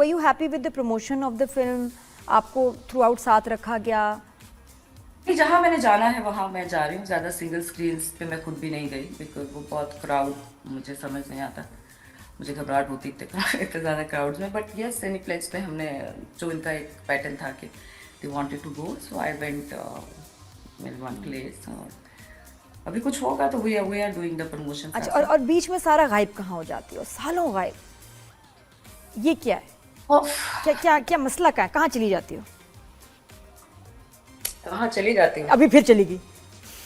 Were you happy with the promotion of the film? आपको through out साथ रखा गया? नहीं, जहाँ मैंने जाना है वहाँ मैं जा रही हूँ। ज़्यादा सिंगल स्क्रीन्स पे मैं खुद भी नहीं गई, बिकॉज वो बहुत क्राउड मुझे समझ नहीं आता। मुझे घबराहट होती इतने ज़्यादा क्राउड्स में। बट यस, सिनेप्लेक्स पे हमने, जो इनका एक पैटर्न था कि they wanted to go, so I went in one place. और अभी कुछ होगा तो we are doing the promotion. अच्छा, और बीच में सारा गायब कहाँ हो जाती हो, सालों गायब, ये क्या है? क्या क्या क्या मसला क्या है, कहाँ चली जाती हो? कहाँ चली जाती हूँ? अभी फिर चली गई।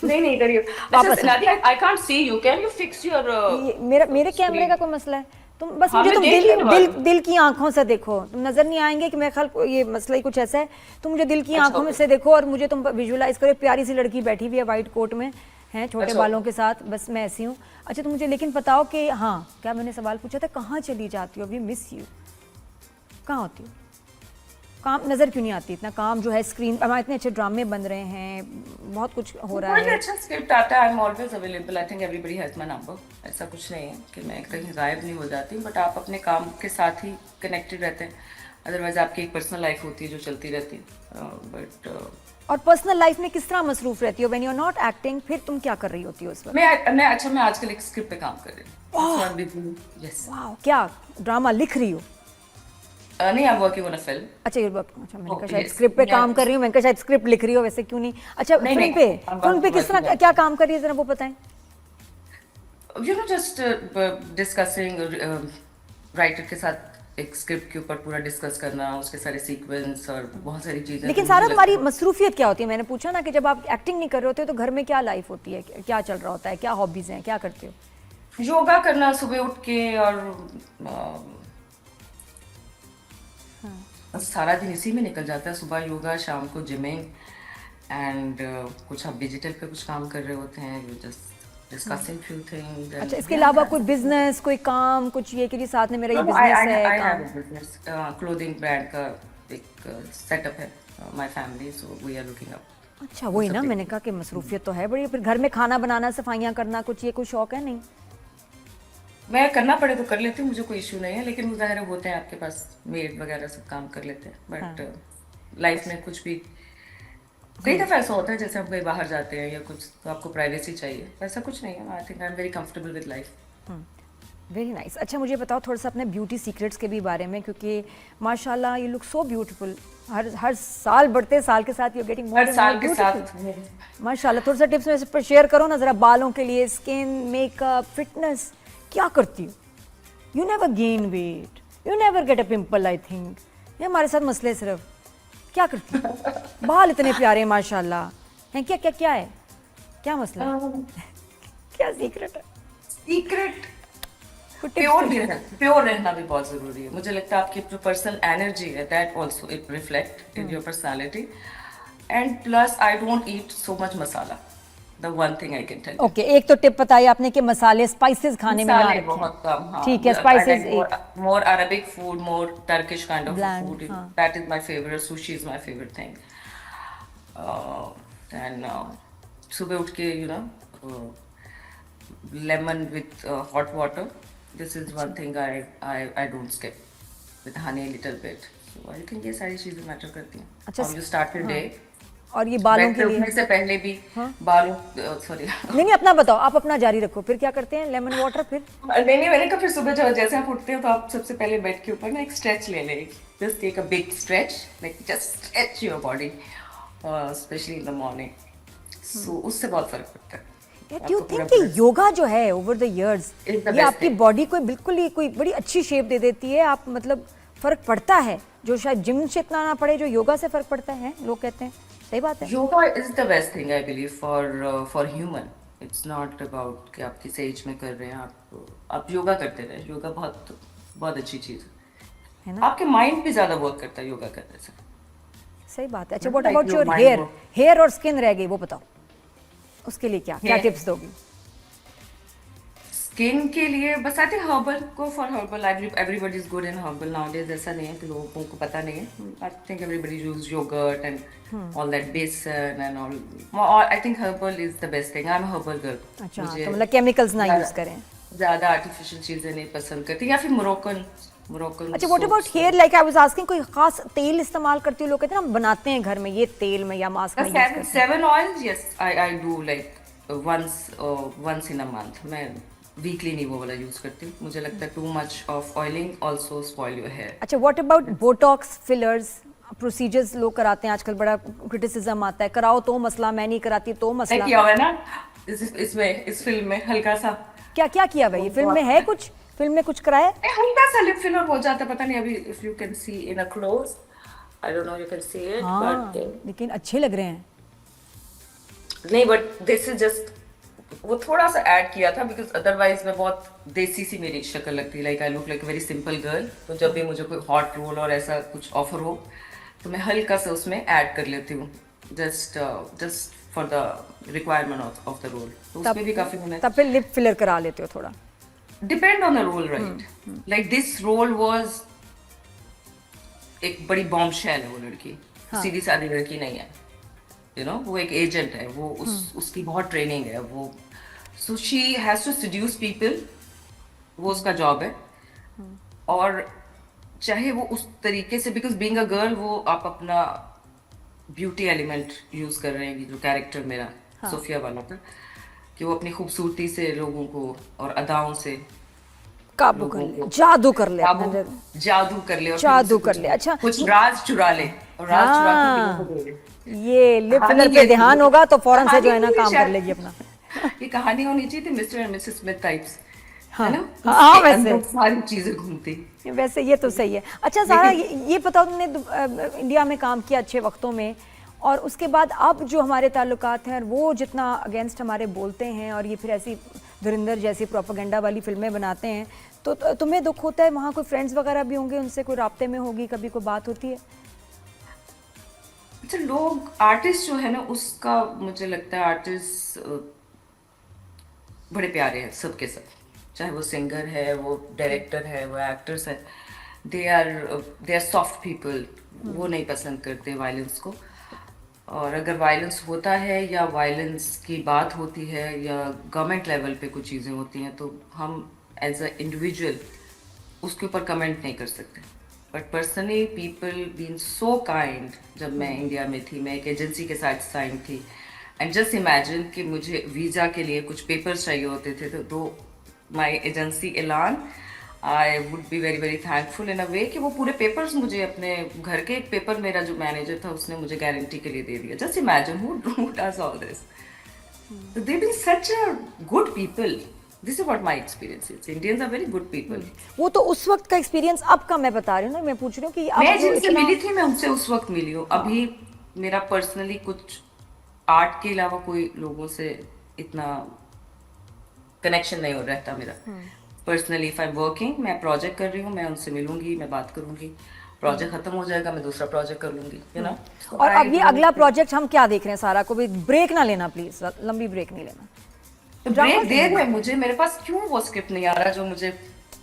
नहीं नहीं, इधर ही। वापस अच्छा Nadia, I can't see you, can you fix your ये मेरे कैमरे का कोई मसला है? तुम बस हाँ, मुझे मैं तुम देख दिल लेने दिल वाली हूँ। दिल की आंखों से देखो, तुम नजर नहीं आएंगे कि मेरे ख्याल ये मसला ही कुछ ऐसा है। तुम मुझे दिल की अच्छा, आंखों में ओके। से देखो और मुझे तुम विजुलाइज करो, प्यारी सी लड़की बैठी हुई है वाइट कोट में, है छोटे अच्छा, बालों के साथ, बस मैं ऐसी हूँ। अच्छा, तुम मुझे लेकिन बताओ कि हाँ, क्या मैंने सवाल पूछा था, कहाँ चली जाती हो? वी मिस यू, कहाँ होती हो? काम नज़र क्यों नहीं आती? इतना काम जो है स्क्रीन, हमारे इतने अच्छे ड्रामे बन रहे हैं, बहुत कुछ हो रहा कोई भी है। अच्छा स्क्रिप्ट आता है, I am always available. I think everybody has my number. ऐसा कुछ नहीं है कि मैं कहीं गायब नहीं हो जाती, बट आप अपने काम के साथ ही कनेक्टेड रहते हैं। अदरवाइज आपकी एक पर्सनल लाइफ होती है जो चलती रहती है। बट और पर्सनल लाइफ में किस तरह मसरूफ रहती हो? When you are not acting, फिर तुम क्या कर रही होती हो उस वक्त? मैं आजकल एक स्क्रिप्ट पे काम कर रही हूँ। यस। वाह, क्या ड्रामा लिख रही हो? नहीं, I am working on a film. अच्छा, ये बात, अच्छा मैंने कहा ओके, शायद यस। स्क्रिप्ट पे काम कर रही हूँ, मैंने कहा शायद स्क्रिप्ट लिख रही हो, वैसे क्यों नहीं। अच्छा, नहीं फिल्म नहीं, पे, I'm फिल्म पे किस तरह working on क्या काम कर रही है, जरा वो बताएं। You know, just discussing, writer के साथ एक स्क्रिप्ट के ऊपर पूरा डिस्कस करना, उसके सारे सीक्वेंस और बहुत सारी चीजें लेकिन जो सारा मुझे लगता तुम्हारी है। मसरूफियत क्या होती है? मैंने पूछा ना कि जब आप एक्टिंग नहीं कर रहे होते हो तो घर में क्या लाइफ होती है, क्या चल रहा होता है, क्या हॉबीज हैं, क्या करते हो? योगा करना सुबह उठ के, और बस सारा दिन इसी में निकल जाता है। सुबह योगा, शाम को जिमिंग, एंड कुछ आप डिजिटल पे कुछ काम कर रहे होते हैं, you just discussing few things. अच्छा, इसके अलावा कोई बिजनेस, कोई काम, कुछ ये कि जी साथ में मेरा ये आई बिजनेस है, आई हैव काम? अ बिजनेस, क्लोथिंग ब्रांड का एक सेटअप है, my family, so we are looking up. अच्छा, वही ना, मैंने कहा कि मसरूफियत तो है बड़ी, फिर घर में खाना बनाना, सफाइयाँ करना, कुछ ये कोई शौक है नहीं? मैं करना पड़े तो कर लेती हूँ, मुझे कोई इश्यू नहीं है। लेकिन वो ज़ाहिर है, होते हैं आपके पास मेड वगैरह, सब काम कर लेते हैं। हाँ। बट लाइफ में कुछ भी, कई दफ़ा ऐसा होता है जैसे हम कहीं बाहर जाते हैं या कुछ, तो आपको प्राइवेसी चाहिए। ऐसा कुछ नहीं है। I think I am very comfortable with life. Very nice. अच्छा, मुझे बताओ थोड़ा सा अपने ब्यूटी सीक्रेट्स के भी बारे में, क्योंकि माशाल्लाह यू लुक सो ब्यूटीफुल, हर साल बढ़ते साल के साथ you getting more her and more साल के ब्यूटीफुल। साथ माशाल्लाह, थोड़ा सा टिप्स मेरे से शेयर करो ना ज़रा, बालों के लिए, स्किन, मेकअप, फिटनेस, क्या करती हो? You never gain weight, you never get a pimple, I think ये हमारे साथ मसले हैं सिर्फ। क्या करती हो? बाल इतने प्यारे हैं माशाल्लाह हैं, क्या क्या क्या है, क्या मसला है? क्या सीक्रेट है? सीक्रेट, कुछ टिप्स? प्योर रहना भी बहुत जरूरी है। मुझे लगता है आपकी जो पर्सनल एनर्जी है, that also it reflect in your personality. And plus I don't eat so much masala, the one thing I can tell you. Okay, एक तो टिप बताई आपने कि मसाले, स्पाइसेस खाने में ना मसाले रखें। बहुत कम, हाँ। ठीक है, आई स्पाइसेस लाइक एक more Arabic food, more Turkish kind of bland, food. हाँ। That is my favourite. Sushi is my favourite thing. And सुबह उठ के, you know, lemon with hot water. This is one thing I don't skip, with honey a little bit. So I think ये सारी चीजें matter करती हैं। अच्छा, How you start your day. और ये बालों बेड के पे लिए? उठने से पहले भी हाँ। बालों, सॉरी नहीं नहीं, अपना बताओ, आप अपना जारी रखो, फिर क्या करते हैं? लेमन वाटर, फिर? नहीं नहीं, मैंने कहा फिर सुबह जब जैसे आप उठते हो तो आप सबसे पहले बेड के ऊपर ना एक स्ट्रेच ले लें। Just take a big stretch, like just stretch your body, specially in the morning. So उससे बहुत फर्क पड़ता है। डू यू थिंक कि योगा जो है over the years, It's the ये best आपकी thing. बॉडी को बिल्कुल ही कोई बड़ी अच्छी शेप दे देती है? आप मतलब फर्क पड़ता है जो शायद जिम से इतना ना पड़े, जो योगा से फर्क पड़ता है, लोग कहते हैं, सही बात है? Yoga is the best thing I believe for human. It's not about कि आप किस एज में कर रहे हैं। आप योगा करते रहे। योगा बहुत बहुत अच्छी चीज़ है है। ना? आपके माइंड भी ज़्यादा वर्क करता है योगा करने से। सही बात है। अच्छा, Not what like about your your mind hair? work. Hair और स्किन रह गई, वो बताओ, उसके लिए क्या क्या Hair. टिप्स दोगी? स्किन के लिए बस I think herbal, go for herbal. Everybody is good in herbal nowadays. ऐसा नहीं है कि लोगों को पता नहीं है। I think everybody use yoghurt and all that besan and all. I think herbal is the best thing. I am herbal girl. अच्छा, तो मतलब केमिकल्स ना यूज करें? ज़्यादा आर्टिफिशियल चीज़ें नहीं पसंद करती, या फिर मोरक्कन मोरक्कन। अच्छा, what about hair? Like I was asking, कोई खास तेल इस्तेमाल करती हो? लोग कहते हैं ना हम बनाते हैं घर में ये तेल में या मास्क में यूज करते हैं। Seven oils, yes I do like once in a month. मैं वीकली नहीं वो वाला यूज करती हूँ, मुझे लगता है too much of oiling also spoil your hair. अच्छा, what about Botox, fillers, procedures लोग कराते हैं आजकल, बड़ा क्रिटिसिज्म आता है कराओ तो मसला, मैं नहीं कराती तो मसला। किया हुआ है ना इसमें, इस फिल्म में हल्का सा। क्या क्या किया भाई? फिल्म में है कुछ? फिल्म में कुछ कराया? हल्का सा लिप फिलर हो जाता है, पता नहीं अभी if you can see in a close, I don't know you can see it हाँ, बट लेकिन अच्छे लग रहे हैं। नहीं, बट दिस इज जस्ट वो थोड़ा सा ऐड किया था बिकॉज अदरवाइज मैं बहुत देसी सी मेरी शक्ल लगती है, like I look like a very simple girl. तो जब भी मुझे कोई हॉट रोल और ऐसा कुछ ऑफर हो तो मैं हल्का सा उसमें ऐड कर लेती हूँ, just for the requirement of the role. तो उसमें भी काफी मैंने तब फिर लिप फिलर करा लेते हो थोड़ा? Depend on the role, right. Like this role was एक बड़ी बॉम्बशेल है वो लड़की, सीधी सादी लड़की नहीं है, यू नो। वो एक एजेंट है, वो उसकी बहुत ट्रेनिंग है वो। So she has to seduce people, वो उसका जॉब है। और चाहे वो उस तरीके से, बिकॉज बीइंग अ गर्ल वो आप अपना ब्यूटी एलिमेंट यूज कर रहे हैं, जो कैरेक्टर मेरा सोफिया वाला था, कि वो अपनी खूबसूरती से लोगों को और अदाओं से काबू कर ले, जादू कर ले, अपने जादू कर ले और जादू कर ले। अच्छा, कुछ राज चुरा ले और राज चुरा के लोगों को दे दे। ये लिप फिलर पे ध्यान होगा तो फौरन से जो है ना काम कर लेगी अपना। ये कहानी होनी चाहिए थी mister and Mrs Smith types, हाँ, है ना? हाँ, उसके वैसे अंदर सारी चीजें घूमती। वैसे ये तो सही है। अच्छा सारा, ये बताओ, तुमने इंडिया में काम किया अच्छे वक्तों में, और उसके बाद अब जो हमारे ताल्लुकात हैं वो जितना अगेंस्ट हमारे बोलते हैं और ये फिर ऐसी धुरंधर जैसी प्रोपेगेंडा वाली फिल्में बनाते हैं, तो तुम्हें दुख होता है? वहाँ कोई फ्रेंड्स वगैरह भी होंगे, उनसे कोई राब्ते में होगी, कभी कोई बात होती है? अच्छा, लोग आर्टिस्ट जो है ना, उसका मुझे लगता है आर्टिस्ट बड़े प्यारे हैं सबके सब, चाहे वो सिंगर है, वो डायरेक्टर है, वो एक्टर्स है। दे आर सॉफ्ट पीपल, वो नहीं पसंद करते वायलेंस को। और अगर वायलेंस होता है या वायलेंस की बात होती है या गवर्नमेंट लेवल पे कुछ चीज़ें होती हैं, तो हम एज अ इंडिविजुअल उसके ऊपर कमेंट नहीं कर सकते। But personally people been so kind. जब मैं इंडिया में थी, मैं एक एजेंसी के साथ साइन थी, एंड जस्ट इमेजिन कि मुझे वीज़ा के लिए कुछ पेपर्स चाहिए होते थे, तो माई एजेंसी एलान, I would be very very thankful in a way कि वो पूरे पेपर्स मुझे, अपने घर के एक पेपर मेरा जो मैनेजर था उसने मुझे गारंटी के लिए दे दिया। Just imagine who does all this. They been such a good people. This is what my experience is. Indians are very good people. वो तो उस वक्त का एक्सपीरियंस, अब का मैं बता रही हूँ ना, मैं पूछ रही हूँ कि मैं अब जो जिनसे इतना मिली थी मैं उनसे उस वक्त मिली हूँ। अभी मेरा पर्सनली कुछ आर्ट के अलावा कोई लोगों से इतना कनेक्शन नहीं हो रहता मेरा। Personally if I am working, मैं प्रोजेक्ट कर रही हूँ, मैं उनसे मिलूंगी, मैं बात करूंगी, प्रोजेक्ट खत्म हो जाएगा, मैं दूसरा प्रोजेक्ट कर लूंगी, यू नो। और अब ये अगला प्रोजेक्ट हम क्या देख रहे हैं? सारा को भी ब्रेक ना लेना प्लीज, लंबी ब्रेक नहीं लेना। ब्रेक दे रहे मुझे, मेरे पास क्यों वो स्क्रिप्ट नहीं आ रहा जो मुझे,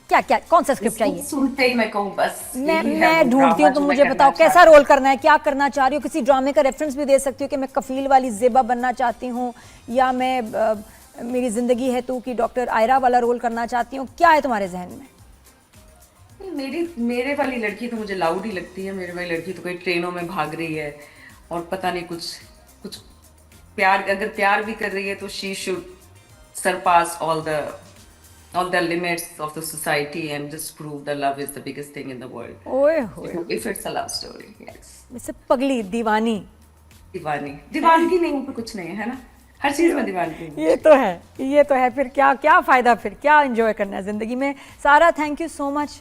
क्या क्या, कौन सा स्क्रिप्ट चाहिए? सुनते ही मैं कहूँ बस मैं ढूंढती हूँ, तुम मुझे बताओ कैसा रोल करना है, क्या करना चाह रही हो? किसी ड्रामे का रेफरेंस भी दे सकती हो कि मैं कफील वाली ज़ेबा बनना चाहती हूँ, या मैं मेरी जिंदगी है तू की डॉक्टर आयरा वाला रोल करना चाहती हूँ। क्या है तुम्हारे जहन में? मेरे वाली लड़की तो मुझे लाउड ही लगती है। मेरे वाली लड़की तो कई ट्रेनों में भाग रही है और पता नहीं कुछ प्यार, अगर प्यार भी कर रही है तो she should surpass all the limits of the society and just prove that love is the biggest thing in the world. ओए होए, If it's a love story, yes. वैसे पगली दीवानी, दीवानगी नहीं तो कुछ नहीं है ना, हर चीज में दीवानगी। ये तो है, ये तो है। फिर क्या क्या फायदा, फिर क्या एंजॉय करना है जिंदगी में? सारा, थैंक यू सो मच